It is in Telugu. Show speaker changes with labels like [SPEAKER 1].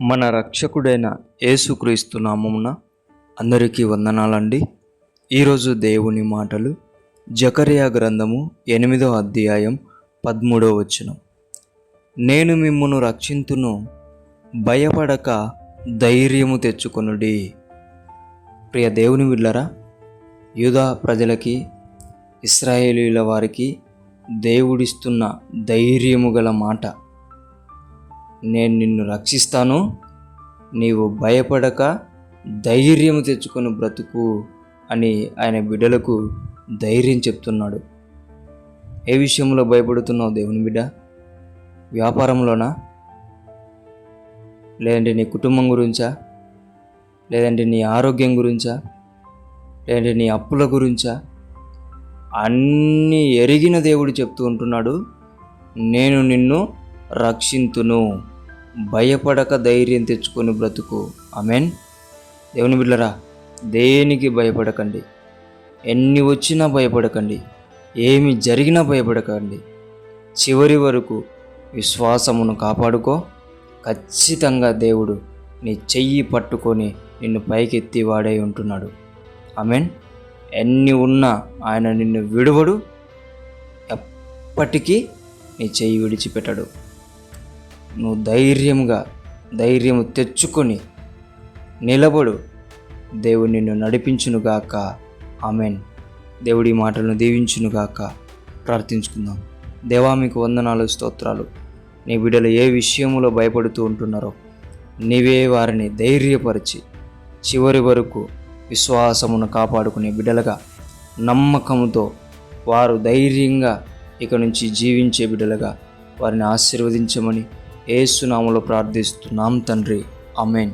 [SPEAKER 1] మన రక్షకుడైన యేసుక్రీస్తు నామమున అందరికీ వందనాలండి. ఈరోజు దేవుని మాటలు జకర్యా గ్రంథము 8వ అధ్యాయం 13వ వచనం. నేను మిమ్మును రక్షింతును, భయపడక ధైర్యము తెచ్చుకొనుడి. ప్రియ దేవుని బిడ్డలారా, యూదా ప్రజలకి, ఇశ్రాయేలీయుల వారికి దేవుడిస్తున్న ధైర్యము గల మాట, నేను నిన్ను రక్షిస్తాను, నీవు భయపడక ధైర్యం తెచ్చుకొని బ్రతుకు అని ఆయన బిడ్డలకు ధైర్యం చెప్తున్నాడు. ఏ విషయంలో భయపడుతున్నావు దేవుని బిడ్డ? వ్యాపారంలోనా? లేదంటే నీ కుటుంబం గురించా? లేదంటే నీ ఆరోగ్యం గురించా? లేదంటే నీ అప్పుల గురించా? అన్నీ ఎరిగిన దేవుడు చెప్తూ ఉంటున్నాడు, నేను నిన్ను రక్షింతును, భయపడక ధైర్యం తెచ్చుకొని బ్రతుకు. ఆమెన్. దేవుని బిడ్డలారా, దేనికి భయపడకండి, ఎన్ని వచ్చినా భయపడకండి, ఏమి జరిగినా భయపడకండి. చివరి వరకు విశ్వాసమును కాపాడుకో. ఖచ్చితంగా దేవుడు నీ చెయ్యి పట్టుకొని నిన్ను పైకెత్తి వాడై ఉంటున్నాడు. ఆమెన్. ఎన్ని ఉన్నా ఆయన నిన్ను విడువడు, ఎప్పటికీ నీ చెయ్యి విడిచిపెట్టడు. నువ్వు ధైర్యము తెచ్చుకొని నిలబడు. దేవుడు నిన్ను నడిపించునుగాక. ఆమెన్. దేవుడి మాటలను దీవించునుగాక. ప్రార్థించుకుందాం. దేవా, మీకు వందనాలు, స్తోత్రాలు. నీ బిడ్డలు ఏ విషయములో భయపడుతూ ఉంటున్నారో నీవే వారిని ధైర్యపరిచి చివరి వరకు విశ్వాసమును కాపాడుకునే బిడ్డలుగా, నమ్మకంతో వారు ధైర్యంగా ఇక నుంచి జీవించే బిడ్డలుగా వారిని ఆశీర్వదించమని యేసు నామములో ప్రార్థిస్తున్నాం తండ్రి. ఆమేన్.